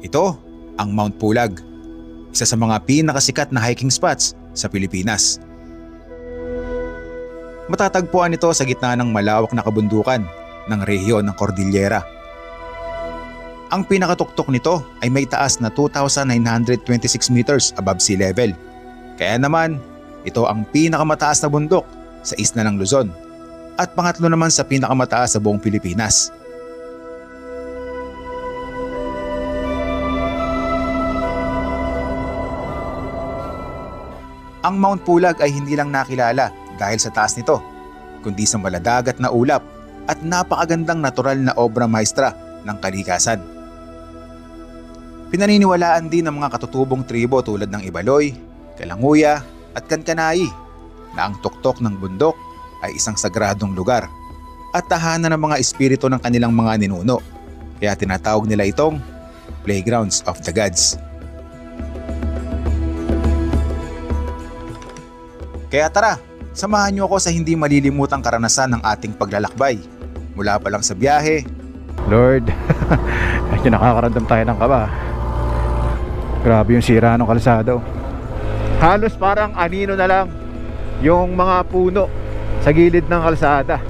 Ito ang Mount Pulag, isa sa mga pinakasikat na hiking spots sa Pilipinas. Matatagpuan ito sa gitna ng malawak na kabundukan ng rehiyon ng Cordillera. Ang pinakatuktok nito ay may taas na 2,926 meters above sea level. Kaya naman, ito ang pinakamataas na bundok sa isla ng Luzon at pangatlo naman sa pinakamataas sa buong Pilipinas. Ang Mount Pulag ay hindi lang nakilala dahil sa taas nito, kundi sa maladagat na ulap at napakagandang natural na obra maestra ng kalikasan. Pinaniniwalaan din ng mga katutubong tribo tulad ng Ibaloy, Kalanguya at Kankanayi na ang tuktok ng bundok ay isang sagradong lugar at tahanan ng mga espiritu ng kanilang mga ninuno. Kaya tinatawag nila itong Playgrounds of the Gods. Kaya tara, samahan niyo ako sa hindi malilimutang karanasan ng ating paglalakbay. Mula pa lang sa biyahe. Lord, medyo nakakaramdam tayo ng kaba. Grabe yung sira ng kalsado. Halos parang anino na lang yung mga puno sa gilid ng kalsada.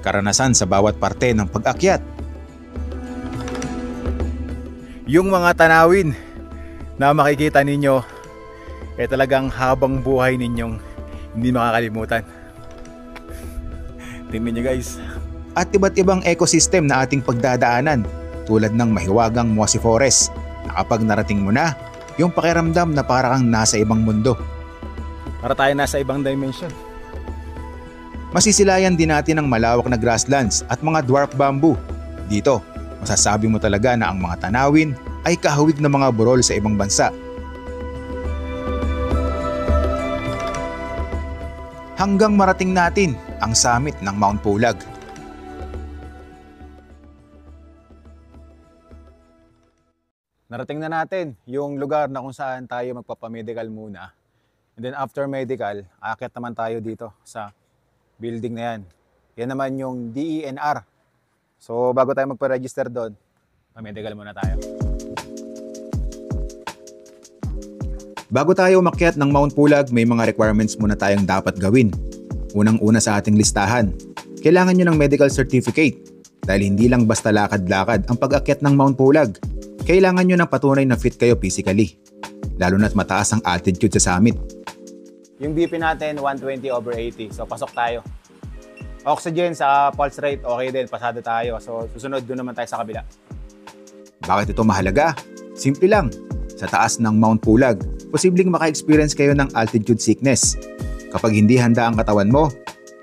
Karanasan sa bawat parte ng pag-akyat. Yung mga tanawin na makikita ninyo ay talagang habang buhay ninyong hindi makakalimutan. Tingnan nyo guys. At iba't ibang ecosystem na ating pagdadaanan tulad ng mahiwagang Mossy Forest na kapag narating mo na, yung pakiramdam na parang nasa ibang mundo. Para tayo nasa ibang dimension. Masisilayan din natin ang malawak na grasslands at mga dwarf bamboo. Dito, masasabi mo talaga na ang mga tanawin ay kahawig na mga burol sa ibang bansa. Hanggang marating natin ang summit ng Mount Pulag. Narating na natin yung lugar na kung saan tayo magpapamedical muna. And then after medical, aakyat naman tayo dito sa building na yan. Yan naman yung DENR. So bago tayo magpa-register doon, pa-medical muna tayo. Bago tayo umakyat ng Mount Pulag, may mga requirements muna tayong dapat gawin. Unang-una sa ating listahan, kailangan nyo ng medical certificate dahil hindi lang basta lakad-lakad ang pag-akyat ng Mount Pulag. Kailangan nyo ng patunay na fit kayo physically, lalo na't mataas ang altitude sa summit. Yung BP natin 120/80, so pasok tayo. Oxygen sa pulse rate, okay din, pasado tayo. So susunod doon naman tayo sa kabila. Bakit ito mahalaga? Simple lang. Sa taas ng Mount Pulag, posibleng maka-experience kayo ng altitude sickness. Kapag hindi handa ang katawan mo,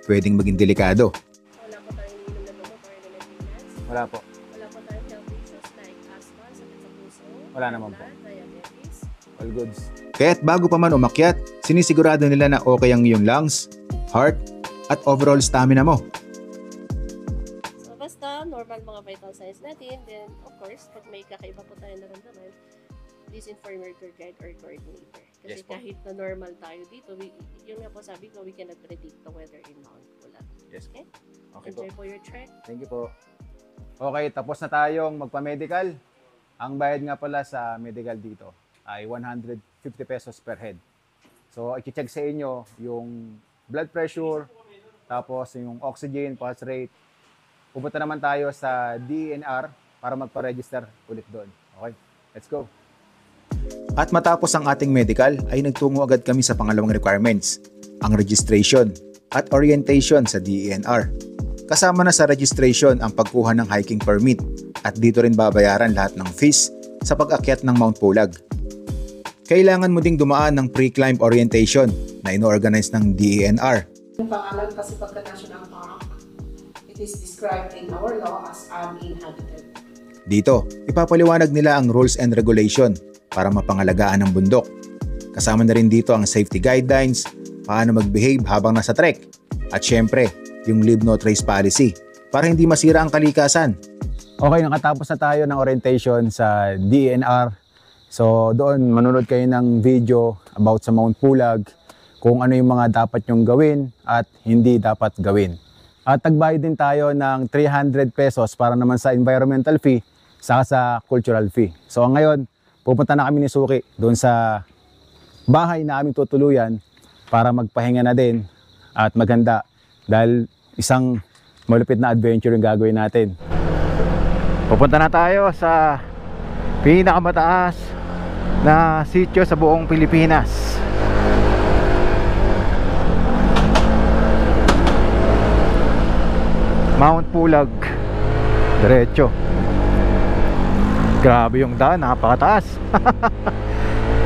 pwedeng maging delikado. Wala po tayong ininom na gamot or diabetes? Wala po. Wala po tayong health issues like asthma, sakit sa puso? Wala naman po. Diabetes? All goods. Kaya't bago pa man umakyat, sinisigurado nila na okay ang iyong lungs, heart, at overall stamina mo. So basta normal mga vital signs natin, then of course, pag may kakaiba po tayo naramdaman, please inform your tour guide or coordinator. Kasi Yes po. kahit na normal tayo dito, yun nga po sabi ko, we cannot predict the weather in Mount Pulag. Yes. Okay? Okay po. Enjoy po your trek. Thank you po. Okay, tapos na tayong magpa-medical. Ang bayad nga pala sa medical dito ay 150 pesos per head. So, i-check sa inyo yung blood pressure, tapos yung oxygen, pulse rate. Pupunta naman tayo sa DENR para magpa-register ulit doon. Okay, let's go. At matapos ang ating medical ay nagtungo agad kami sa pangalawang requirements, ang registration at orientation sa DENR. Kasama na sa registration ang pagkuha ng hiking permit at dito rin babayaran lahat ng fees sa pag-akyat ng Mount Pulag. Kailangan mo ding dumaan ng pre-climb orientation na ino-organize ng DENR. Ang pangalan kasi pagka-national park, it is described in our law as uninhabited. Dito, ipapaliwanag nila ang rules and regulation para mapangalagaan ang bundok. Kasama na rin dito ang safety guidelines, paano mag-behave habang nasa trek, at syempre, yung Leave No Trace policy para hindi masira ang kalikasan. Okay, nakatapos na tayo ng orientation sa DENR. So doon manonood kayo ng video about sa Mount Pulag, kung ano yung mga dapat nyong gawin at hindi dapat gawin. At nagbayad din tayo ng 300 pesos para naman sa environmental fee saka sa cultural fee. So ngayon, pupunta na kami ni Suki doon sa bahay na aming tutuluyan para magpahinga na din at maganda dahil isang malupit na adventure yung gagawin natin. Pupunta na tayo sa pinakamataas na sitio sa buong Pilipinas. Mount Pulag. Diretso. Grabe yung daan, napakataas.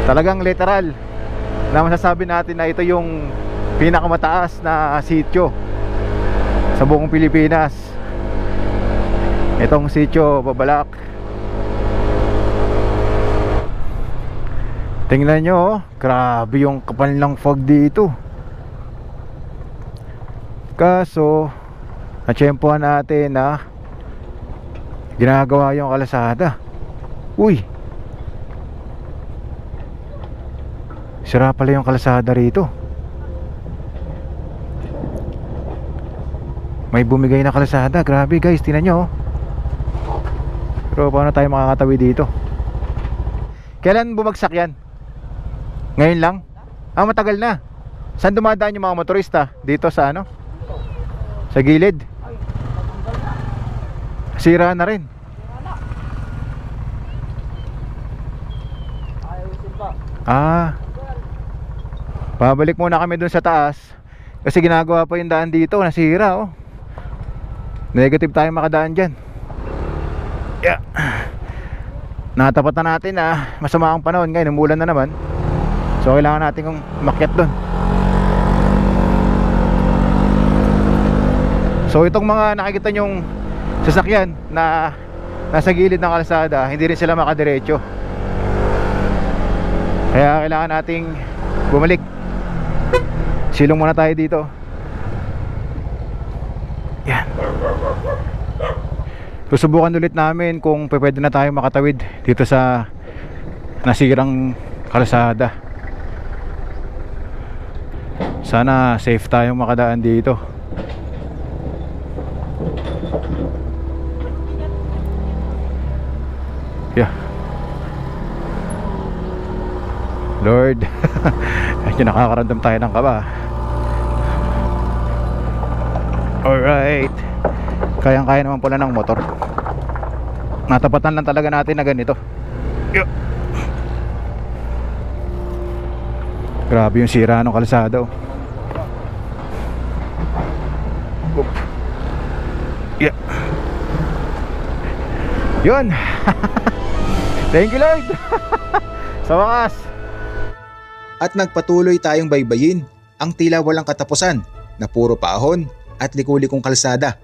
Talagang literal na masasabi natin na ito yung pinakamataas na sitio sa buong Pilipinas. Itong sitio Babalak. Tingnan nyo, oh, grabe yung kapal ng fog dito. Kaso natsyempohan natin na ginagawa yung kalsada. Uy, sira pala yung kalsada rito. May bumigay na kalsada. Grabe guys, tingnan nyo, oh. Pero paano tayo makakatawi dito? Kailan bumagsak yan? Ngayon lang? Ah, matagal na. Saan dumadaan yung mga motorista? Dito sa ano? Sa gilid? Sira na rin. Ah, babalik muna kami dun sa taas kasi ginagawa pa yung daan dito. Nasira, oh. Negative tayo makadaan dyan. Yeah. Natapat na natin na masama ang panahon ngayon, umulan na naman. So kailangan natin kong umakyat dun. So itong mga nakikita nyong sasakyan na nasa gilid ng kalsada, hindi rin sila makadiretso. Kaya kailangan nating bumalik. Silong muna tayo dito. Yan. Susubukan ulit namin kung pwede na tayo makatawid dito sa nasirang kalsada. Sana safe tayong makadaan dito. Yeah. Lord, medyo nakakaramdam tayo ng kaba. Alright. Kayang-kaya naman pala ng motor. Natapatan lang talaga natin na ganito. Yeah. Grabe yung sira ng kalsada, oh. Yeah. Yun. Thank you, Lord. Sa wakas. At nagpatuloy tayong baybayin ang tila walang katapusan na puro paahon at liku-likong kalsada.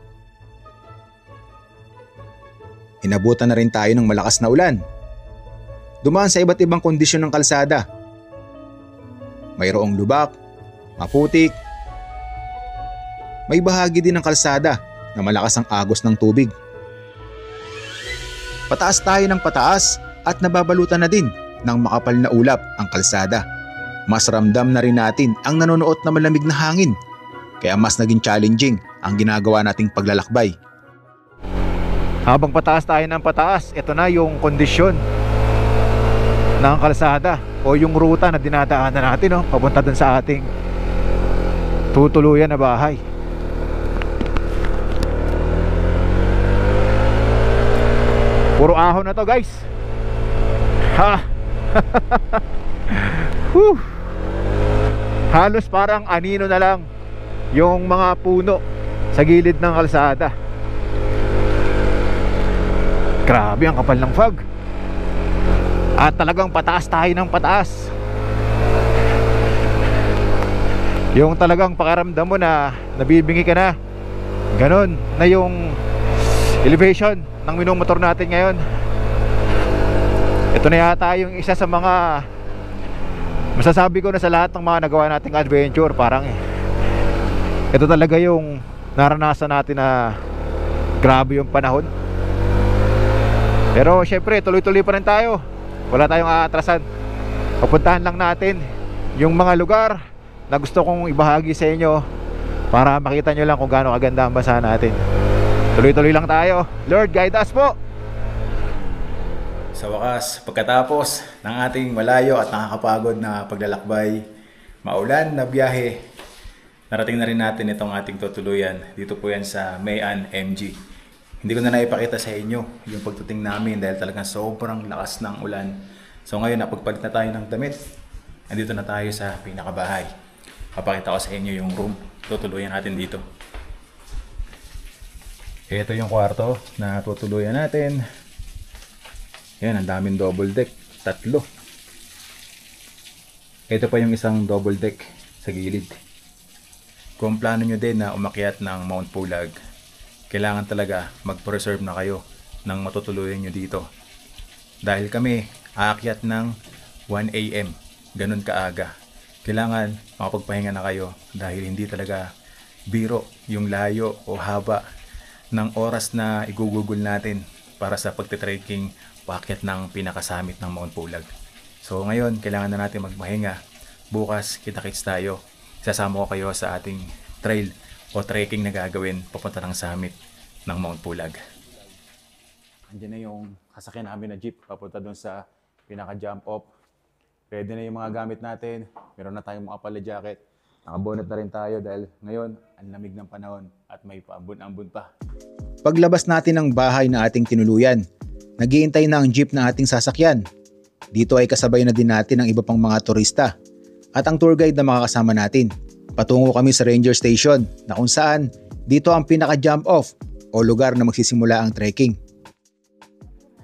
Inabutan na rin tayo ng malakas na ulan. Dumaan sa iba't ibang kondisyon ng kalsada. Mayroong lubak, maputik. May bahagi din ng kalsada na malakas ang agos ng tubig. Pataas tayo ng pataas at nababalutan na din ng makapal na ulap ang kalsada. Mas ramdam na rin natin ang nanonood na malamig na hangin. Kaya mas naging challenging ang ginagawa nating paglalakbay. Habang pataas tayo ng pataas, ito na yung kondisyon ng kalsada o yung ruta na dinadaanan natin, oh, papunta dun sa ating tutuluyan na bahay. Puro ahon na to, guys. Ha. Halos parang anino na lang yung mga puno sa gilid ng kalsada. Grabe ang kapal ng fog. At talagang pataas tayo ng pataas. Yung talagang pakiramdam mo na nabibingi ka na. Ganon na yung elevation ng minomotor natin ngayon. Ito na yata yung isa sa mga masasabi ko na sa lahat ng mga nagawa nating adventure. Parang ito talaga yung naranasan natin na grabe yung panahon. Pero syempre tuloy-tuloy pa rin tayo. Wala tayong aatrasan. Pupuntahan lang natin yung mga lugar na gusto kong ibahagi sa inyo para makita nyo lang kung gaano kaganda ang bansa natin. Tuloy-tuloy lang tayo. Lord, guide us po. Sa wakas, pagkatapos ng ating malayo at nakakapagod na paglalakbay, maulan na biyahe, narating na rin natin itong ating tutuluyan. Dito po yan sa Mayan MG. Hindi ko na naipakita sa inyo yung pagtuting namin dahil talagang sobrang lakas ng ulan. So ngayon, napagpalit na tayo ng damit. Andito na tayo sa pinakabahay. Papakita ko sa inyo yung room. Tutuluyan natin dito. Ito yung kwarto na tutuluyan natin. Yan, ang daming double deck. 3. Ito pa yung isang double deck sa gilid. Kung plano nyo din na umakyat ng Mount Pulag, kailangan talaga mag-preserve na kayo ng matutuluyan nyo dito. Dahil kami aakyat ng 1 AM, ganun kaaga. Kailangan makapagpahinga na kayo dahil hindi talaga biro yung layo o haba ng oras na igugugol natin para sa pagte-trekking paakyat ng pinakasamit ng Mount Pulag. So ngayon, kailangan na natin magpahinga. Bukas, kita-kits tayo. Sasama ko kayo sa ating trail o trekking na gagawin papunta ng summit ng Mount Pulag. Andiyan na yung sasakyan namin na jeep papunta doon sa pinaka-jump off. Ready na yung mga gamit natin. Meron na tayong mga pala jacket. Nakabonnet na rin tayo dahil ngayon ang lamig ng panahon at may paambun-ambun pa. Paglabas natin ng bahay na ating tinuluyan, naghihintay na ang jeep na ating sasakyan. Dito ay kasabay na din natin ang iba pang mga turista at ang tour guide na makakasama natin. Patungo kami sa ranger station na kung saan dito ang pinaka-jump off o lugar na magsisimula ang trekking.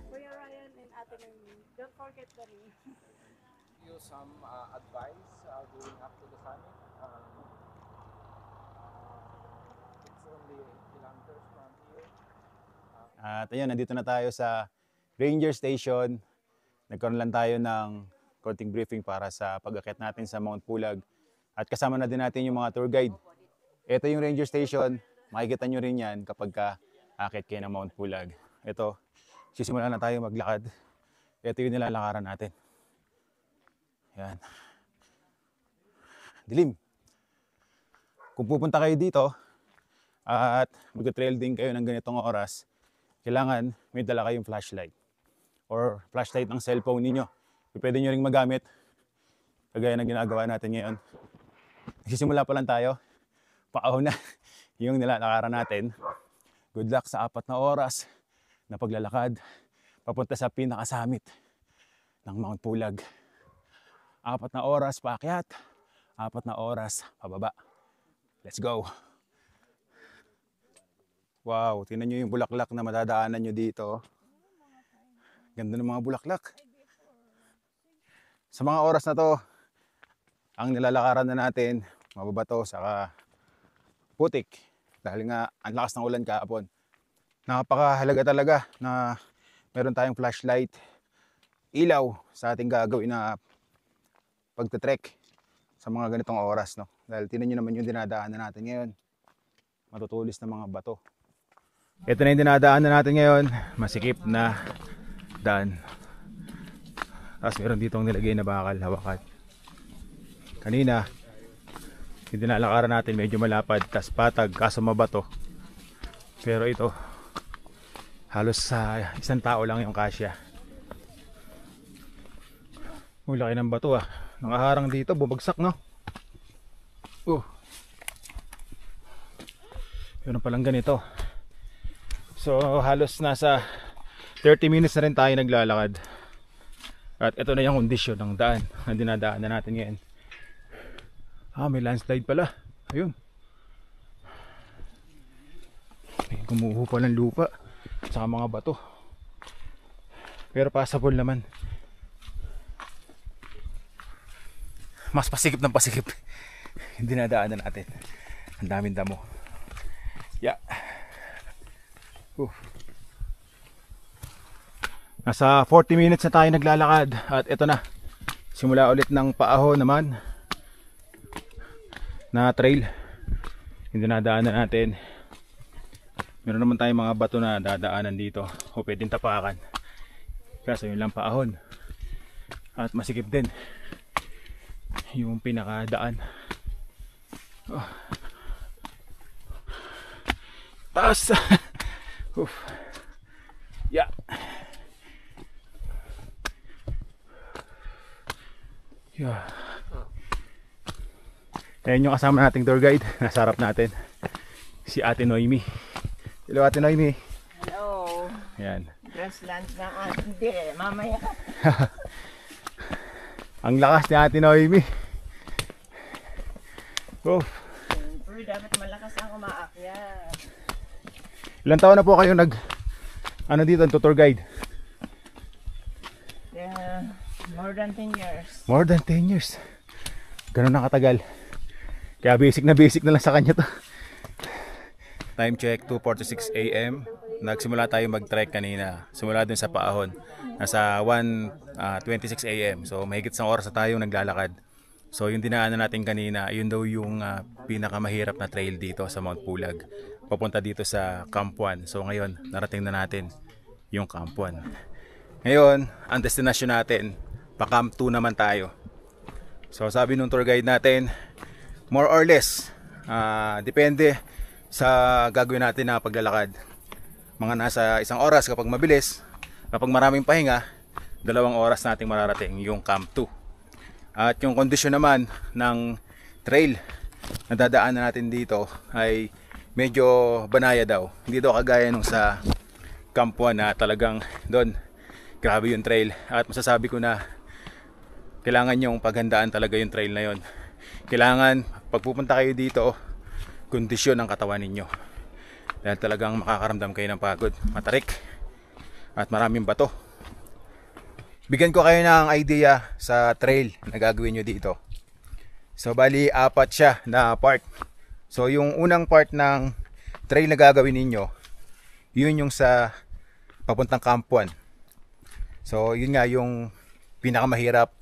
Kuya Ryan and Ate Nermin, don't forget the ring. You some advice going up to the summit. It's only 8 kilometers from here. At ayun, nandito na tayo sa Ranger Station. Nagkaroon lang tayo ng konting briefing para sa pag-akyat natin sa Mount Pulag. At kasama na din natin yung mga tour guide. Ito yung Ranger Station. Makikita nyo rin yan kapag ka-akyat kayo ng Mount Pulag. Ito, sisimulan na tayo maglakad. Ito yung nilalakaran natin. Yan. Dilim. Kung pupunta kayo dito at mag-trail din kayo ng ganitong oras, kailangan may dala kayong flashlight or flashlight ng cellphone ninyo. Pwede nyo ring magamit kagaya ng ginagawa natin ngayon. Nagsisimula pa lang tayo. Paahon na yung nilalakaran natin. Good luck sa 4 na oras na paglalakad papunta sa pinakasamit ng Mount Pulag. 4 na oras paakyat, 4 na oras pababa. Let's go! Wow, tingnan nyo yung bulaklak na madadaanan nyo dito. Ganda ng mga bulaklak. Sa mga oras na to, ang nilalakaran na natin, mababato, saka putik. Dahil nga, ang lakas ng ulan kahapon. Napakahalaga talaga na meron tayong flashlight, ilaw sa ating gagawin na pagte-trek sa mga ganitong oras. No? Dahil tinan nyo naman yung dinadaanan natin ngayon. Matutulis na mga bato. Ito na yung dinadaanan natin ngayon. Masikip na daan. Tapos meron dito ang nilagay na bakal, hawakan. Kanina, yung dinalakaran natin medyo malapad, tas patag, kaso mabato. Pero ito, halos sa isang tao lang yung kasya. Laki ng bato ah. Nakaharang dito, bumagsak no? Meron palang ganito. So halos nasa 30 minutes na rin tayo naglalakad. At ito na yung kondisyon ng daan na dinadaanan natin ngayon. May landslide pala. Ayun. May gumuho pa ng lupa saka mga bato. Pero passable naman. Mas pasikip ng pasikip yung dinadaanan natin. Ang daming damo. Yeah. Nasa 40 minutes na tayo naglalakad. At ito na, simula ulit ng paahon naman na trail yung dinadaanan natin. Meron naman tayong mga bato na dadaanan dito o pwedeng tapakan, kaso yun lang paahon. At masikip din yung pinakadaan. Taas. Yeah. Yeah. Ayan yung kasama nating tour guide. Nasa harap natin. Si Ate Noemi. Hello Ate Noemi. Hello. Ayan. Grassland na hindi. Mamaya. Ang lakas ni Ate Noemi. Oh. Siyempre, dapat malakas ang umaakyat. Ilang taon na po kayo dito, tour guide? Yeah, more than 10 years. More than 10 years. Ganun na katagal. Kaya basic na lang sa kanya to. Time check, 2:46 AM. Nagsimula tayo mag-trek kanina. Simula dun sa Paahon. Nasa 1:26 AM. So mahigit isang oras na tayong naglalakad. So yung dinaanan natin kanina, yun daw yung pinakamahirap na trail dito sa Mount Pulag. Papunta dito sa Camp 1. So ngayon, narating na natin yung Camp 1. Ngayon, ang destination natin, pa Camp 2 naman tayo. So sabi nung tour guide natin, more or less, depende sa gagawin natin na paglalakad. Mga nasa 1 oras kapag mabilis, kapag maraming pahinga, 2 oras nating mararating yung Camp 2. At yung kondisyon naman ng trail na dadaanan natin dito ay medyo banaya daw. Hindi daw kagaya nung sa Camp 1 na talagang doon grabe yung trail. At masasabi ko na kailangan yung paghandaan talaga yung trail na yon. Kailangan pagpupunta kayo dito, kondisyon ang katawan ninyo. Dahil talagang makakaramdam kayo ng pagod, matarik at maraming bato. Bigyan ko kayo ng idea sa trail na gagawin nyo dito. So bali 4 siya na part. So yung unang part ng trail na gagawin ninyo, yun yung sa papuntang Camp 1. So yun nga yung pinakamahirap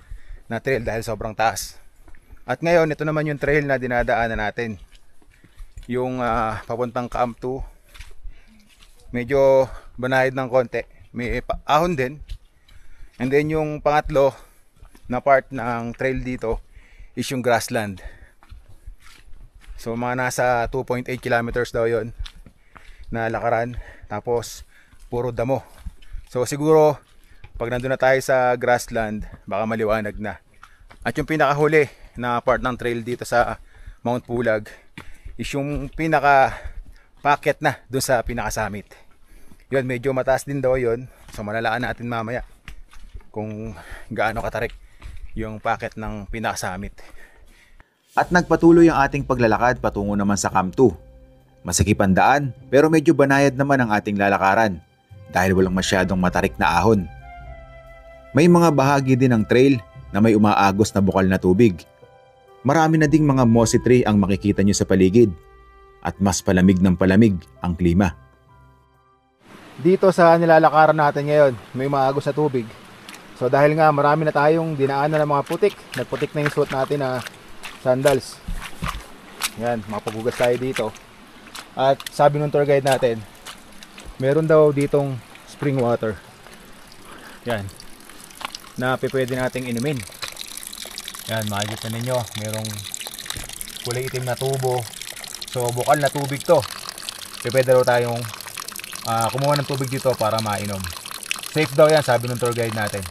na trail dahil sobrang taas. At ngayon ito naman yung trail na dinadaanan natin. Yung papuntang Camp 2, medyo banayad ng konti. May ahon din. And then yung pangatlo na part ng trail dito is yung grassland. So mga nasa 2.8 kilometers daw yon na lakaran. Tapos puro damo. So siguro pag nandun na tayo sa grassland, baka maliwanag na. At yung pinakahuli na part ng trail dito sa Mount Pulag is yung pinaka packet na doon sa pinakasummit. Yun, medyo mataas din daw yun. So malalaan natin mamaya kung gaano katarik yung packet ng pinakasummit. At nagpatuloy ang ating paglalakad patungo naman sa Camp 2. Masikip ang daan pero medyo banayad naman ang ating lalakaran dahil walang masyadong matarik na ahon. May mga bahagi din ng trail na may umaagos na bukal na tubig. Marami na ding mga mossy tree ang makikita nyo sa paligid at mas palamig ng palamig ang klima. Dito sa nilalakaran natin ngayon, may umaagos na tubig. So dahil nga marami na tayong dinaanan ng mga putik, nagputik na yung suot natin na sandals. Yan, mapagugas tayo dito. At sabi ng tour guide natin, meron daw ditong spring water. Yan, na pwede nating inumin. Yan, makikita ninyo, merong kulay itim na tubo. So bukal na tubig to. Pwede daw tayong kumuha ng tubig dito para mainom. Safe daw yan, sabi ng tour guide natin.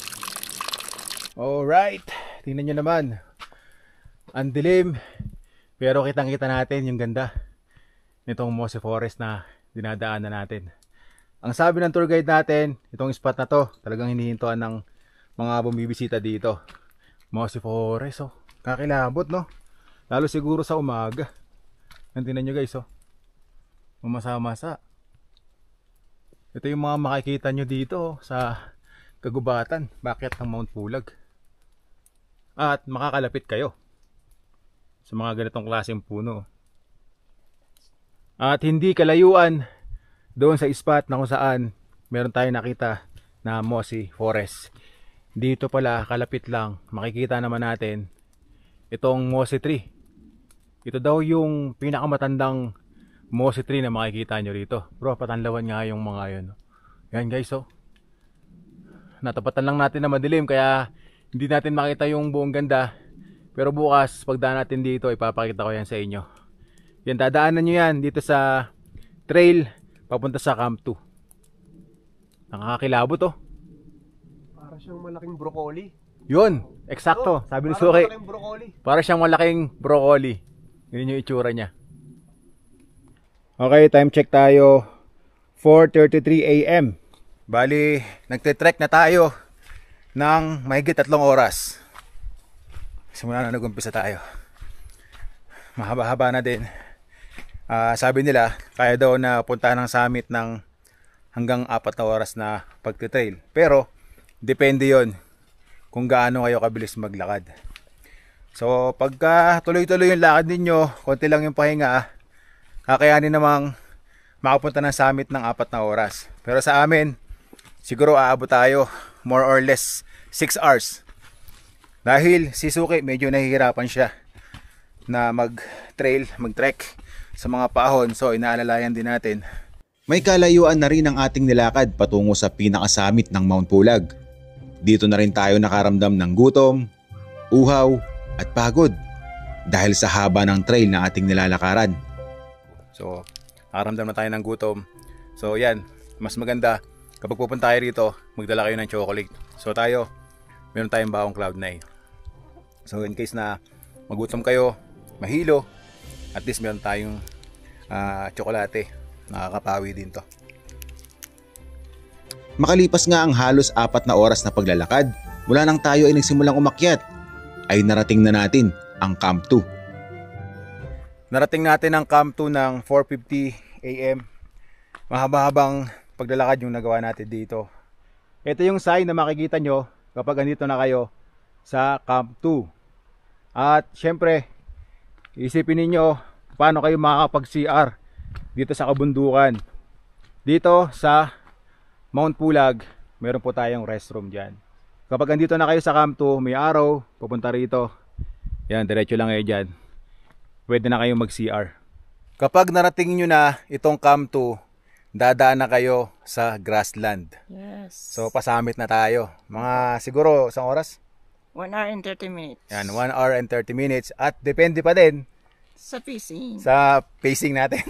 Alright, tingnan nyo naman. Ang dilim, pero kitang-kita natin yung ganda nitong mossy forest na dinadaanan natin. Ang sabi ng tour guide natin, itong spot na to, talagang hinihintuan ng mga bumibisita dito. Mossy forest, oh. Kakilabot, no? Lalo siguro sa umaga. Tingnan nyo guys, oh. Mamasa-masa. Ito yung mga makikita nyo dito, oh, sa kagubatan, bakit ng Mount Pulag. At makakalapit kayo sa mga ganitong klaseng puno. At hindi kalayuan doon sa spot na kung saan meron tayong nakita na mossy forest. Dito pala kalapit lang makikita naman natin itong mossy tree. Ito daw yung pinakamatandang mossy tree na makikita nyo rito. Bro, patanlawan nga yung mga yun. Yan guys, oh. Natapatan lang natin na madilim kaya hindi natin makita yung buong ganda. Pero bukas pagdaan natin dito ipapakita ko yan sa inyo. Yan, dadaanan nyo yan dito sa trail papunta sa Camp 2. Nakakakilabot, oh. Para siyang malaking broccoli. Yun, eksakto. Sabi ni Suki. Para siyang malaking broccoli. Yun yung itsura niya. Okay, time check tayo. 4:33 AM. Bali, nagte-trek na tayo ng mahigit 3 oras. Simula na nag-umpisa tayo. Mahaba-haba na din. Sabi nila, kaya daw na punta ng summit ng hanggang 4 na oras na pagte-trail. Pero, depende yon kung gaano kayo kabilis maglakad. So, pagka tuloy-tuloy yung lakad ninyo, konti lang yung pahinga, kakayanin namang makapunta ng summit ng 4 na oras. Pero sa amin, siguro aabot tayo more or less 6 hours. Dahil si Suki medyo nahihirapan siya na mag-trek sa mga paahon. So inaalalayan din natin. May kalayuan na rin ang ating nilakad patungo sa pinakasummit ng Mount Pulag. Dito na rin tayo nakaramdam ng gutom, uhaw at pagod dahil sa haba ng trail na ating nilalakaran. So nakaramdam na tayo ng gutom. So yan, mas maganda kapag pupunta tayo rito, magdala kayo ng chocolate. So tayo, meron tayong baong Cloud9. So in case na magutom kayo, mahilo, at least meron tayong tsokolate. Nakakapawi din to. Makalipas nga ang halos 4 na oras na paglalakad, mula nang tayo ay nagsimulang umakyat, ay narating na natin ang Camp 2. Narating natin ang Camp 2 ng 4:50 AM. Mahaba-habang paglalakad yung nagawa natin dito. Ito yung sign na makikita nyo kapag andito na kayo sa Camp 2. At syempre, isipin ninyo paano kayo makakapag-CR dito sa kabundukan. Dito sa Mount Pulag, meron po tayong restroom dyan. Kapag andito na kayo sa Camp 2, may araw, pupunta rito. Yan, diretso lang kayo dyan. Pwede na kayong mag-CR. Kapag narating nyo na itong Camp 2, dadaan na kayo sa grassland. Yes. So, pasamit na tayo. Mga siguro, isang oras? 1 hour and 30 minutes. Yan, 1 hour and 30 minutes. At depende pa din Sa pacing. sa pacing natin.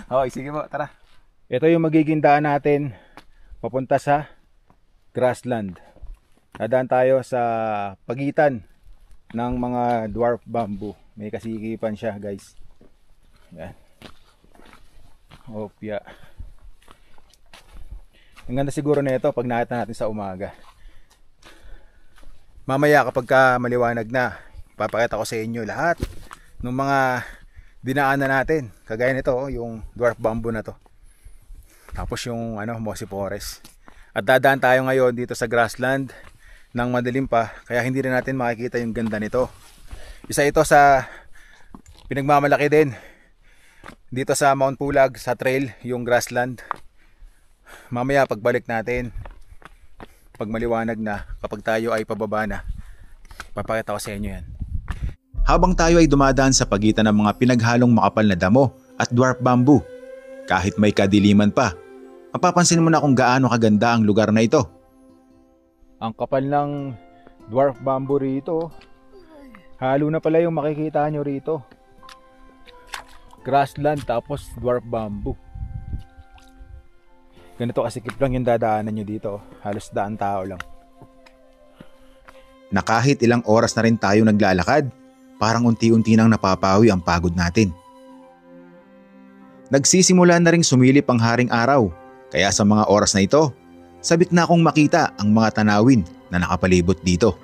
Okay, sige mo, tara. Ito yung magiging daan natin papunta sa grassland. Dadaan tayo sa pagitan ng mga dwarf bamboo. May kasikipan siya, guys. Yan. Opya. Ang ganda siguro nito pag nakita natin sa umaga. Mamaya kapag maliwanag na, papakita ko sa inyo lahat ng mga dinaanan natin. Kagaya nito, yung dwarf bamboo na to. Tapos yung mossy forest. At dadaan tayo ngayon dito sa grassland ng madilim pa, kaya hindi rin natin makikita yung ganda nito. Isa ito sa pinagmamalaki din dito sa Mount Pulag, sa trail, yung grassland. Mamaya pagbalik natin, pag maliwanag na, kapag tayo ay pababa na, papakita ko sa inyo yan. Habang tayo ay dumadaan sa pagitan ng mga pinaghalong makapal na damo at dwarf bamboo, kahit may kadiliman pa, mapapansin mo na kung gaano kaganda ang lugar na ito. Ang kapal ng dwarf bamboo rito. Halo na pala yung makikita nyo rito. Grassland tapos dwarf bamboo. Ganito kasikip lang yung dadaanan nyo dito. Halos daan tao lang. Na kahit ilang oras na rin tayo naglalakad, parang unti-unti nang napapawi ang pagod natin. Nagsisimula na ring sumilip ang haring araw, kaya sa mga oras na ito, sabik na akong makita ang mga tanawin na nakapalibot dito.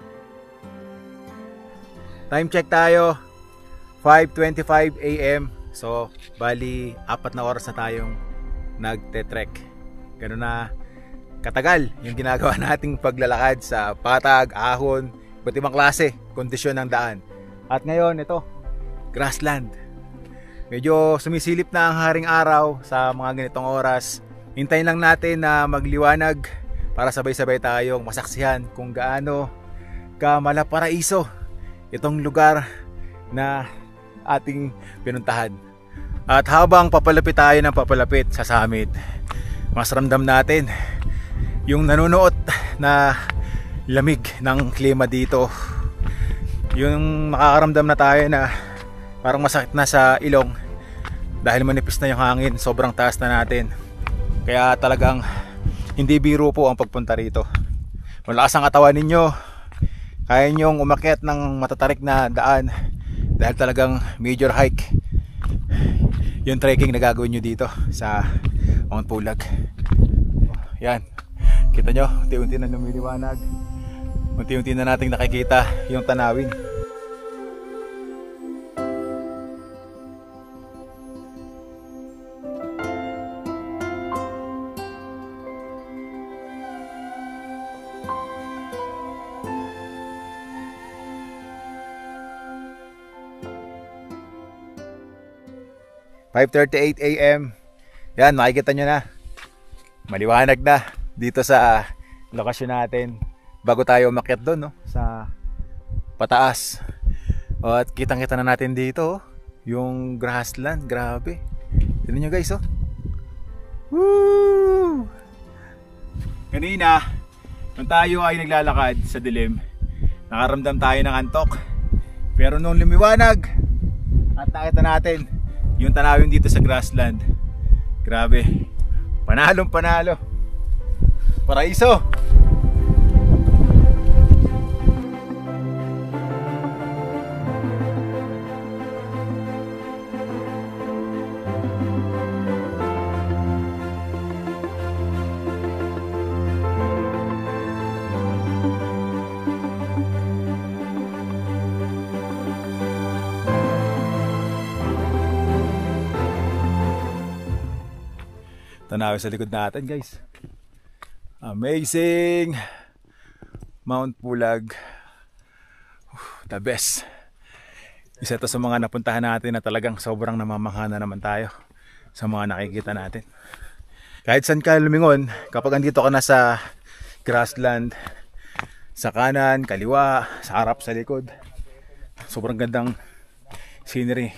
Time check tayo. 5:25 AM. So, bali 4 na oras na tayong nagte-trek. Ganun na katagal yung ginagawa nating paglalakad sa patag, ahon, iba't ibang klase, kondisyon ng daan. At ngayon, ito, grassland. Medyo sumisilip na ang haring araw sa mga ganitong oras. Hintayin lang natin na magliwanag para sabay-sabay tayong masaksihan kung gaano ka malaparaiso itong lugar na ating pinuntahan. At habang papalapit tayo ng papalapit sa summit, mas ramdam natin yung nanunuot na lamig ng klima dito. Yung makakaramdam na tayo na parang masakit na sa ilong dahil manipis na yung hangin, sobrang taas na natin. Kaya talagang hindi biro po ang pagpunta rito. Malakas ang katawan ninyo, kaya nyong umakyat ng matatarik na daan dahil talagang major hike yung trekking na gagawin nyo dito sa Mount Pulag. Yan, kita nyo, unti-unti na lumiliwanag, unti-unti na nating nakikita yung tanawin. (5:38 AM). Yan, makikita nyo na. Maliwanag na dito sa lokasyon natin bago tayo umakyat doon, no? Sa pataas. O, at kitang-kita na natin dito, yung grassland. Grabe. Tignan nyo guys, oh. Woo! Kanina, nung tayo ay naglalakad sa dilim, nakaramdam tayo ng antok. Pero nung lumiwanag at nakita natin yung tanawin dito sa grassland, grabe, panalong panalo, paraiso. Tanawin sa likod natin guys, amazing. Mount Pulag, the best. Isa to sa mga napuntahan natin na talagang sobrang namamangha na naman tayo sa mga nakikita natin. Kahit saan ka lumingon, kapag andito ka na sa grassland, sa kanan, kaliwa, sa harap, sa likod, sobrang gandang scenery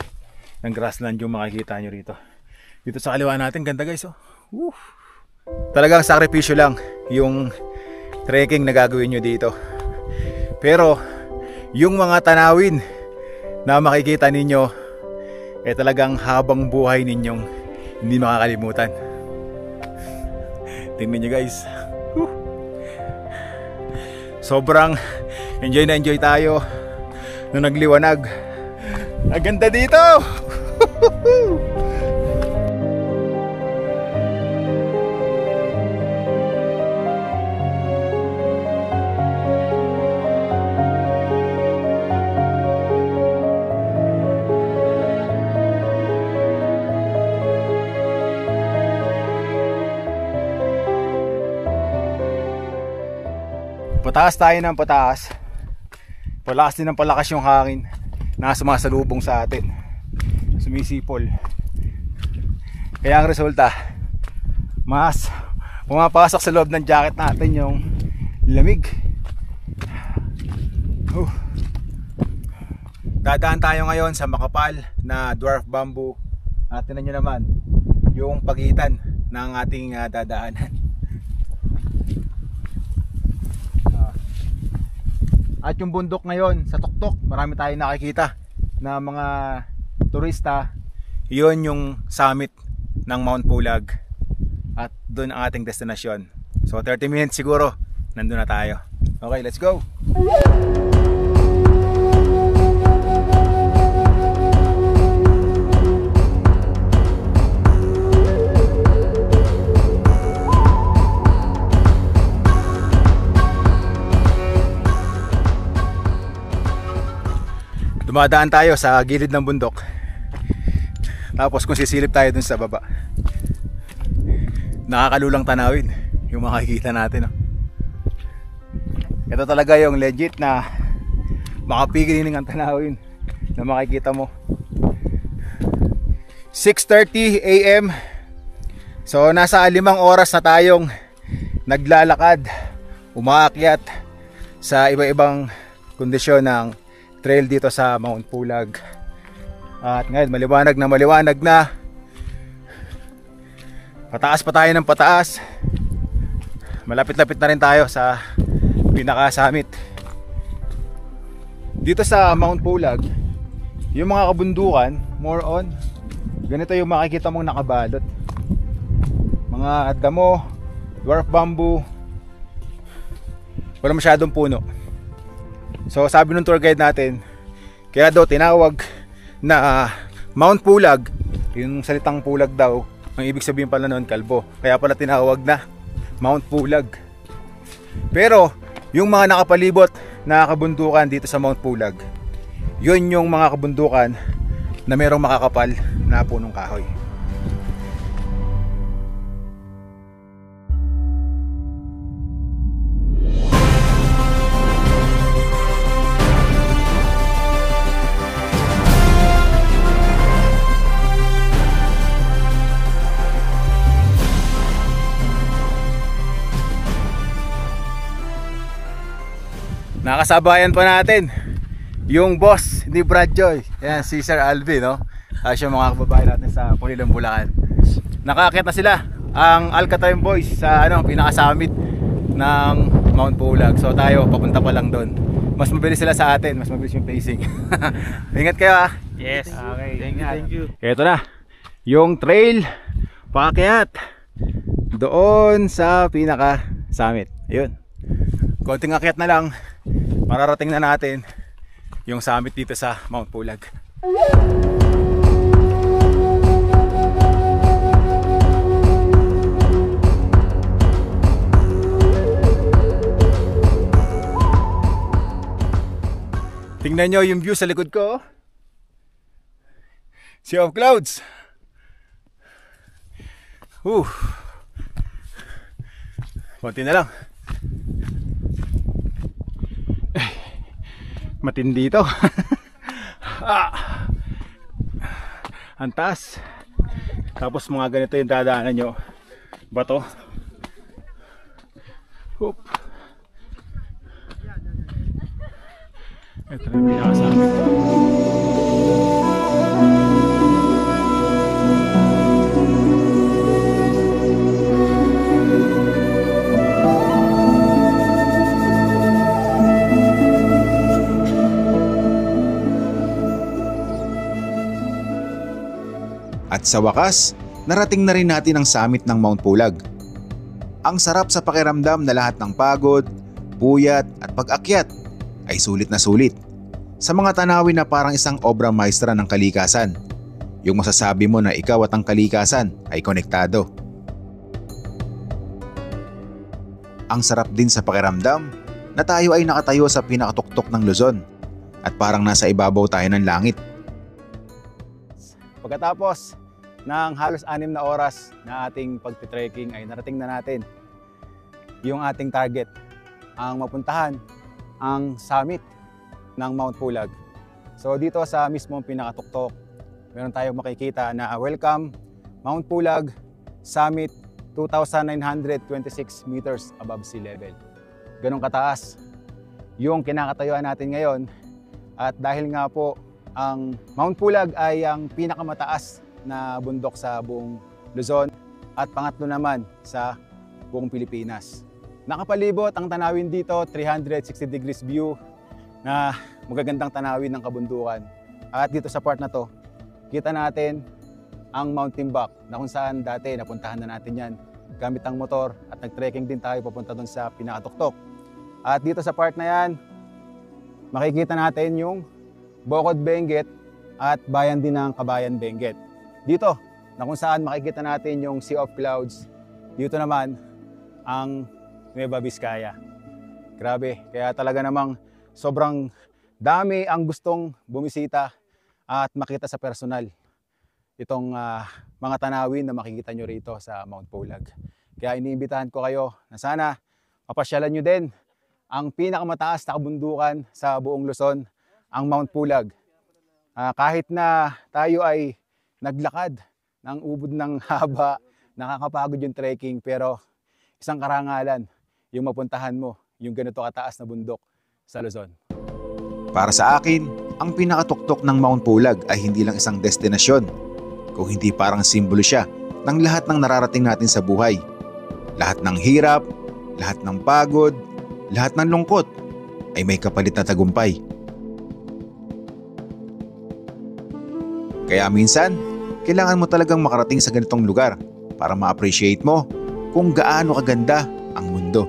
ng grassland yung makikita nyo rito. Dito sa kaliwa natin, ganda guys, oh. Woo. Talagang sakripisyo lang yung trekking na gagawin nyo dito. Pero yung mga tanawin na makikita ninyo talagang habang buhay ninyong hindi makakalimutan. Tingnan nyo guys. Woo. Sobrang enjoy na enjoy tayo nung nagliwanag. Ang ganda dito. Pataas tayo ng pataas. Palakas din ng palakas yung hangin na sumasalubong sa atin. Sumisipol. Kaya ang resulta, mas pumapasok sa loob ng jacket natin yung lamig. Dadaan tayo ngayon sa makapal na dwarf bamboo. At tingnan nyo naman yung pagitan ng ating dadaanan. At yung bundok ngayon sa tuktok, marami tayong nakikita na mga turista. Yun yung summit ng Mount Pulag. At doon ang ating destinasyon. So 30 minutes siguro, nandun na tayo. Okay, let's go! Dumadaan tayo sa gilid ng bundok. Tapos kung sisilip tayo dun sa baba, nakakalulang tanawin yung makikita natin, oh. Ito talaga yung legit na makapigiling ang tanawin na makikita mo. 6:30 AM. So nasa 5 oras na tayong naglalakad, umaakyat sa iba-ibang kondisyon ng trail dito sa Mount Pulag. At ngayon maliwanag na. Pataas pa tayo ng pataas. Malapit-lapit na rin tayo sa pinaka-summit. Dito sa Mount Pulag, yung mga kabundukan, more on ganito yung makikita mong nakabalot. Mga damo, dwarf bamboo. Wala masyadong puno. So sabi ng tour guide natin, kaya daw tinawag na Mount Pulag, yung salitang pulag daw, ang ibig sabihin pala noon kalbo. Kaya pala tinawag na Mount Pulag. Pero yung mga nakapalibot na kabundukan dito sa Mount Pulag, yun yung mga kabundukan na merong makakapal na punong kahoy. Nakasabayan pa natin yung boss ni Brad Joy. Yan, si Sir Alvin, no? Yung mga kababayan natin sa Pulilan, Bulacan. Nakaakyat na sila, ang Alcatraz Boys, sa pinaka-summit ng Mount Pulag. So tayo, papunta pa lang doon. Mas mabilis sila sa atin, mas mabilis yung pacing. Ingat kayo, ha? Yes. Okay, Thank you. Ito na, yung trail paakyat doon sa pinaka-summit. Ayun. Konting akyat na lang, mararating na natin yung summit dito sa Mount Pulag. Tingnan nyo yung view sa likod ko. Sea of clouds. Konti na lang. Matindi ito. Ang taas. Tapos mga ganito yung dadaanan nyo. Bato. Hoop. Ito na yung pinakasamit. At sa wakas, narating na rin natin ang summit ng Mount Pulag. Ang sarap sa pakiramdam na lahat ng pagod, puyat at pag-akyat ay sulit na sulit. Sa mga tanawin na parang isang obra maestra ng kalikasan. Yung masasabi mo na ikaw at ang kalikasan ay konektado. Ang sarap din sa pakiramdam na tayo ay nakatayo sa pinakatuktok ng Luzon at parang nasa ibabaw tayo ng langit. Pagkatapos ng halos 6 na oras na ating pagtitrekking ay narating na natin yung ating target, ang mapuntahan ang summit ng Mount Pulag. So dito sa mismong pinakatuktok, meron tayong makikita na welcome Mount Pulag Summit 2,926 meters above sea level. Ganong kataas yung kinakatayuan natin ngayon, at dahil nga po ang Mount Pulag ay ang pinakamataas na bundok sa buong Luzon at pangatlo naman sa buong Pilipinas. Nakapalibot ang tanawin dito, 360 degrees view na magagandang tanawin ng kabundukan. At dito sa part na to, kita natin ang Mount Timbak na kung saan dati napuntahan na natin yan gamit ang motor, at nag-trekking din tayo papunta doon sa pinakatuktok. At dito sa part na yan, makikita natin yung Bokod Benguet at bayan din ng Kabayan Benguet. Dito, na kung saan makikita natin yung Sea of Clouds, dito naman ang Nueva Vizcaya. Grabe, kaya talaga namang sobrang dami ang gustong bumisita at makita sa personal itong mga tanawin na makikita nyo rito sa Mount Pulag. Kaya iniimbitahan ko kayo na sana mapasyalan nyo din ang pinakamataas na kabundukan sa buong Luzon, ang Mount Pulag. Kahit na tayo ay naglakad ng ubod ng haba, nakakapagod yung trekking, pero isang karangalan yung mapuntahan mo yung ganito kataas na bundok sa Luzon. Para sa akin, ang pinakatuktok ng Mount Pulag ay hindi lang isang destinasyon, kung hindi parang simbolo siya ng lahat ng nararating natin sa buhay. Lahat ng hirap, lahat ng pagod, lahat ng lungkot ay may kapalit na tagumpay. Kaya minsan, kailangan mo talagang makarating sa ganitong lugar para ma-appreciate mo kung gaano kaganda ang mundo.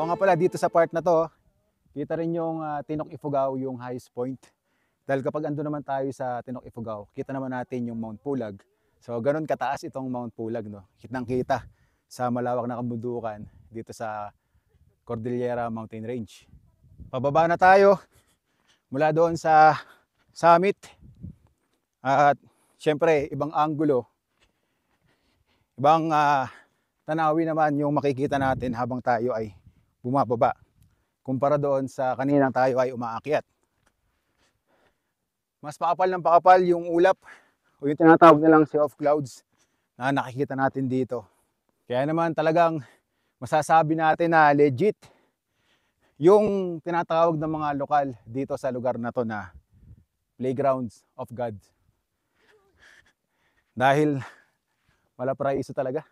nga pala, dito sa part na to, kita rin yung Tinok Ifugao, yung highest point. Dahil kapag ando naman tayo sa Tinok Ifugao, kita naman natin yung Mount Pulag. So ganun kataas itong Mount Pulag, no? Kitang-kita sa malawak na kabundukan dito sa Cordillera Mountain Range. Pababa na tayo mula doon sa summit. At syempre, ibang anggulo, ibang tanawin naman yung makikita natin habang tayo ay bumababa. Kumpara doon sa kaninang tayo ay umaakyat. Mas pakapal ng pakapal yung ulap o yung tinatawag nilang sea of clouds na nakikita natin dito. Kaya naman talagang masasabi natin na legit yung tinatawag ng mga lokal dito sa lugar na to na playgrounds of God. Dahil malaparaiso talaga.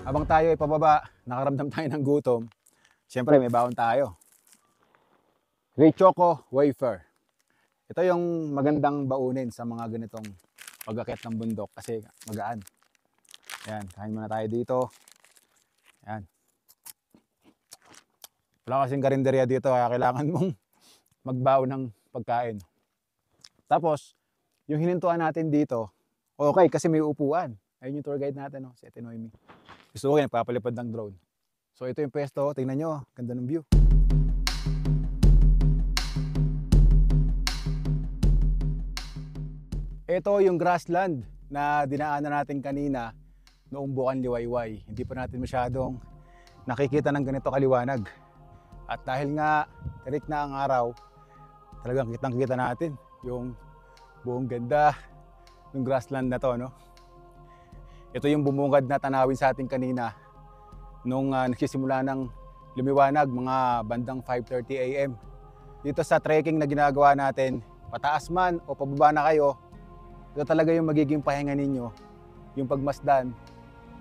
Habang tayo ay pababa, nakaramdam tayo ng gutom. Siyempre may baon tayo. Great Choco Wafer. Ito yung magandang baunin sa mga ganitong pag-akyat ng bundok kasi magaan. Ayan, kain muna tayo dito. Ayan. Wala kasing karinderya dito kaya kailangan mong magbaon ng pagkain. Tapos, yung hinintuan natin dito, okay kasi may upuan. Ayun yung tour guide natin, no? Si Ate Noemi. Gusto ko yan, papalipad ng drone. So ito yung pwesto, tingnan nyo, ganda ng view. Ito yung grassland na dinaanan natin kanina noong Bukan Liwayway. Hindi pa natin masyadong nakikita ng ganito kaliwanag. At dahil nga tirik na ang araw, talagang kitang-kita natin yung buong ganda ng grassland na to, no? Ito yung bumungad na tanawin sa atin kanina nung nagsisimula ng lumiwanag mga bandang 5:30 AM. Dito sa trekking na ginagawa natin, pataas man o pababa na kayo, ito talaga yung magiging pahinga ninyo, yung pagmasdan,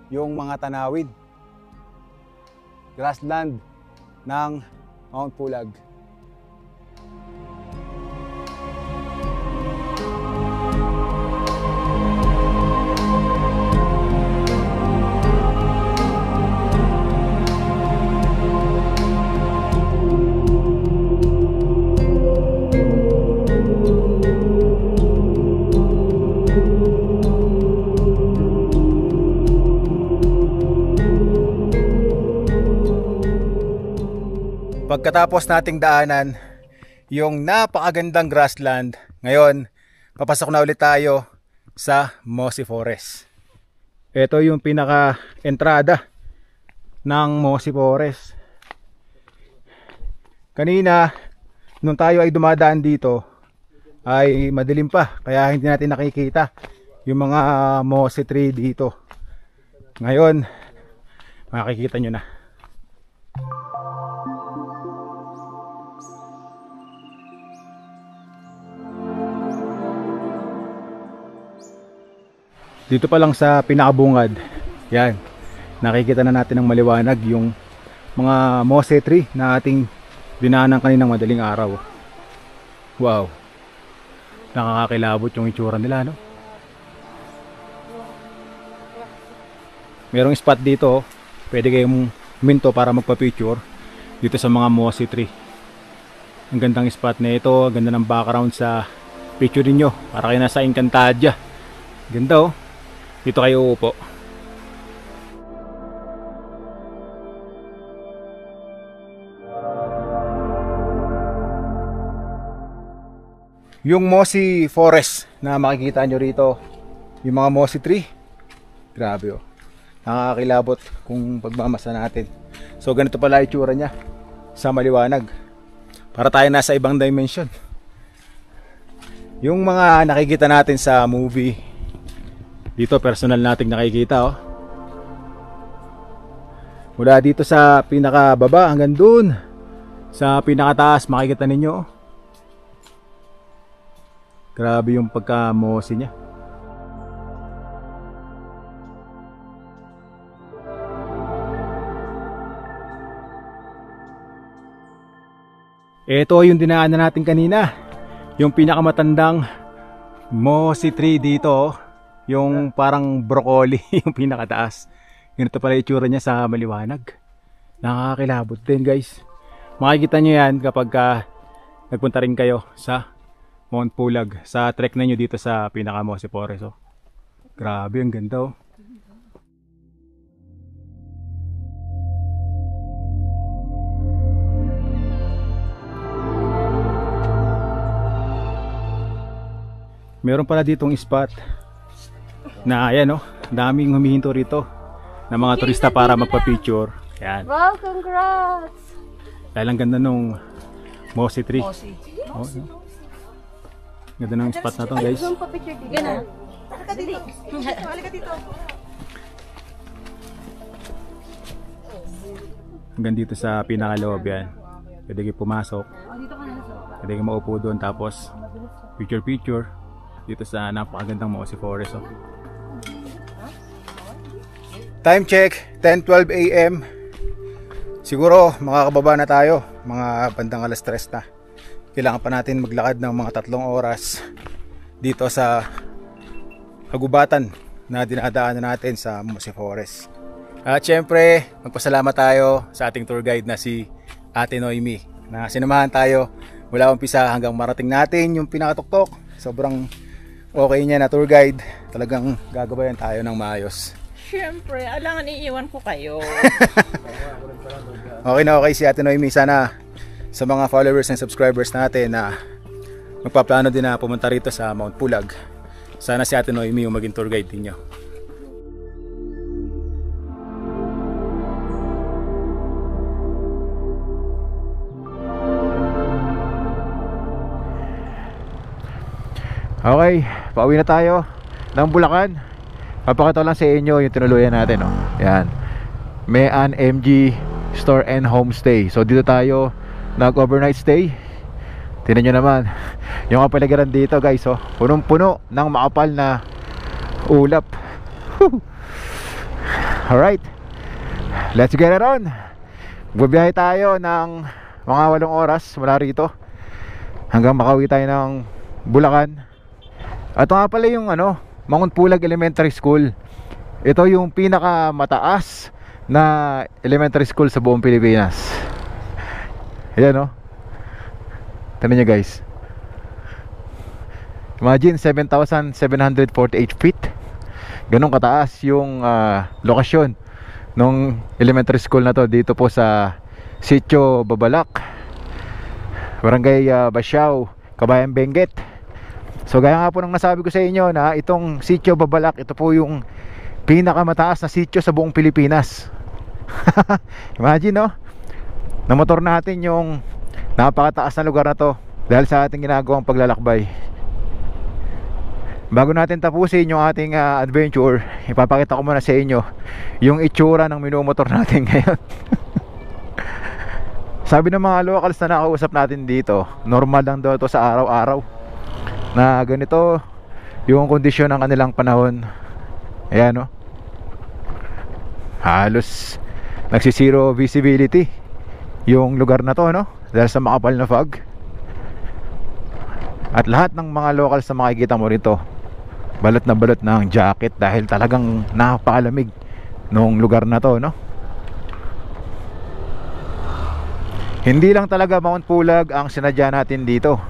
yung mga tanawin. Grassland ng Mount Pulag. Pagkatapos nating daanan yung napakagandang grassland, ngayon papasok na ulit tayo sa Mossy Forest. Ito yung pinaka-entrada ng Mossy Forest. Kanina, nung tayo ay dumadaan dito, ay madilim pa, kaya hindi natin nakikita yung mga mossy tree dito. Ngayon, makikita nyo na. Dito pa lang sa pinakabungad, yan, nakikita na natin ng maliwanag yung mga mossy tree na ating dinaanan kaninang madaling araw. Wow, nakakakilabot yung itsura nila, no? Merong spot dito, pwede kayong minto para magpa-picture dito sa mga mossy tree. Ang gandang spot na ito, ganda ng background sa picture niyo, para kayo nasa Encantadia. Ganda, oh. Dito kayo uupo. Yung mossy forest na makikita nyo rito, yung mga mossy tree, grabe, oh. Nakakakilabot kung pagmamasa natin. So ganito pala itsura niya sa maliwanag. Para tayo nasa ibang dimension. Yung mga nakikita natin sa movie, dito personal nating nakikita, oh. Mula dito sa pinakababa hanggang dun sa pinakataas, makikita ninyo, oh. Grabe yung pagka-mossy niya. Ito yung dinaanan natin kanina. Yung pinakamatandang mossy tree dito. Yung parang broccoli, yung pinakataas. Ganito pala yung itsura niya sa maliwanag. Nakakakilabot din guys. Makikita nyo yan kapag nagpunta rin kayo sa Mount Pulag. Sa trek na nyo dito sa pinaka Mossy Forest. Oh. Grabe, ang ganda oh. Meron pala ditong spot na ayan oh, daming humihinto rito na mga turista para magpa-picture. Ayan. Wow, congrats! Dahil ang ganda nung mossy tree. Oh, no? Ganda ng spot na to guys. Zoom pa picture dito. Ganun. Halika dito. Halika dito. Hanggang dito sa pinakaloob yan. Pwede kayo pumasok. Pwede kayo maupo doon tapos picture dito sa napakagandang Mossy Forest. Oh. Time check, 10:12 AM. Siguro makakababa na tayo, mga bandang alas 3 na. Kailangan pa natin maglakad ng mga 3 oras dito sa kagubatan na dinadaanan natin sa Mossy Forest. At syempre, magpasalamat tayo sa ating tour guide na si Ate Noemi na sinamahan tayo mula umpisa hanggang marating natin yung pinakatuktok. Sobrang okay niya na tour guide. Talagang gagabayan tayo ng maayos. Siyempre, alangan iiwan ko kayo. Okay na okay si Ate Noemi. Sana sa mga followers and subscribers natin na magpaplano din na pumunta rito sa Mount Pulag, sana si Ate Noemi yung maging tour guide ninyo. Okay, pauwi na tayo ng Bulacan. Papakita lang sa inyo yung tinuluyan natin. Oh. Yan. Mayan MG Store and Homestay. So dito tayo nag-overnight stay. Tingnan nyo naman yung kapaligiran dito guys. Oh. Punong-puno ng makapal na ulap. Alright, let's get it on. Magbabiyahe tayo ng mga 8 oras mula rito hanggang makauwi tayo ng Bulacan. Ito nga pala yung Mount Pulag Elementary School. Ito yung pinakamataas na elementary school sa buong Pilipinas. Ayan Tignan nyo guys. Imagine 7,748 feet. Ganun kataas yung lokasyon ng elementary school na to dito po sa Sitio Babalak, Barangay Basiao, Kabayan Benguet. So gaya nga po nang nasabi ko sa inyo na itong Sitio Babalak, ito po yung pinakamataas na sitio sa buong Pilipinas. Imagine na motor natin yung napakataas na lugar na to dahil sa ating ginagawang paglalakbay. Bago natin tapusin yung ating adventure, ipapakita ko muna sa inyo yung itsura ng minumotor natin ngayon. Sabi ng mga locals na nakausap natin dito, normal lang daw ito sa araw-araw na ganito yung kondisyon ng kanilang panahon. Ayan halos nagsisiro visibility yung lugar na to dahil sa makapal na fog. At lahat ng mga locals na makikita mo rito balot na balot ng jacket dahil talagang napakalamig nung lugar na to Hindi lang talaga Mount Pulag ang sinadya natin dito,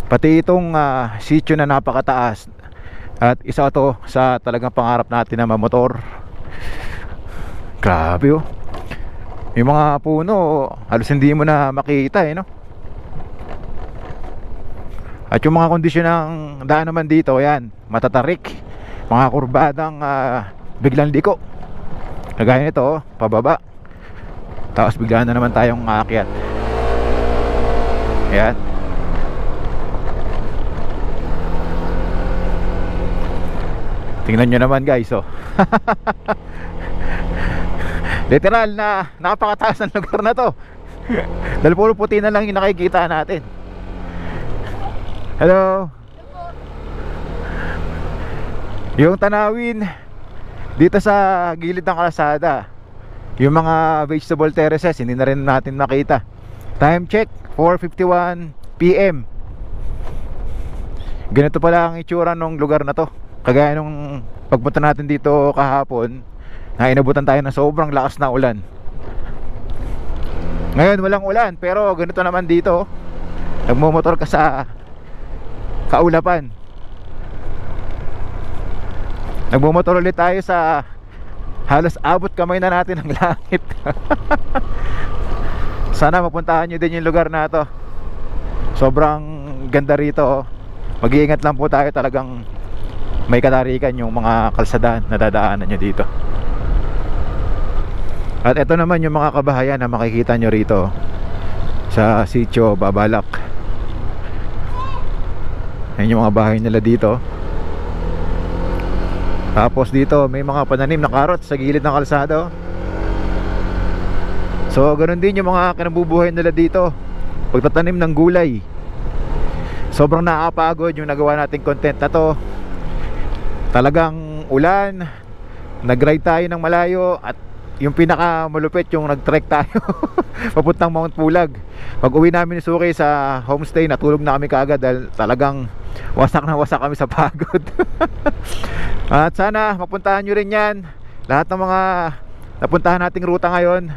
pati itong sitio na napakataas. At isa to sa talagang pangarap natin na mamotor. Grabe yung mga puno halos hindi mo na makita At yung mga kondisyon ng daan naman dito, yan, matatarik, mga kurbadang biglang liko. Kagaya nito pababa, tapos bigla na naman tayong aakyat. Yan. Tingnan nyo naman guys literal na napakataas ng lugar na to. Dahil puro puti na lang yung nakikita natin. Hello. Yung tanawin dito sa gilid ng kalsada, yung mga vegetable terraces, hindi na rin natin makita Time check, 4:51 PM. Ganito pala ang itsura ng lugar na to. Kagaya nung pagpunta natin dito kahapon, na inabutan tayo ng sobrang lakas na ulan. Ngayon walang ulan, pero ganito naman dito. Nagmumotor ka sa kaulapan. Nagmumotor ulit tayo sa halos abot kamay na natin ng langit. Sana mapuntahan nyo din yung lugar na to. Sobrang ganda rito. Mag-iingat lang po tayo, talagang may katarikan yung mga kalsadaan na dadaanan nyo dito. At ito naman yung mga kabahayan na makikita nyo rito sa Sitio Babalak. Yan yung mga bahay nila dito. Tapos dito may mga pananim na karot sa gilid ng kalsada. So ganoon din yung mga kinabubuhay nila dito, pagtatanim ng gulay. Sobrang nakakapagod yung nagawa nating content na to. Talagang ulan, nag-ride tayo ng malayo, at yung pinaka malupit yung nag-trek tayo papuntang Mount Pulag. Pag uwi namin ni Suki sa homestay, natulog na kami kaagad dahil talagang wasak na wasak kami sa pagod. At sana mapuntahan nyo rin yan, lahat ng mga napuntahan nating ruta ngayon.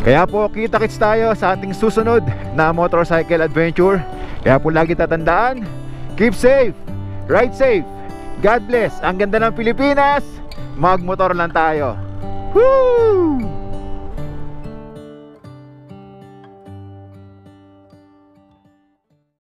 Kaya po kita-kits tayo sa ating susunod na motorcycle adventure. Kaya po lagi tatandaan, keep safe, ride safe, God bless. Ang ganda ng Pilipinas, magmotor lang tayo. Woo!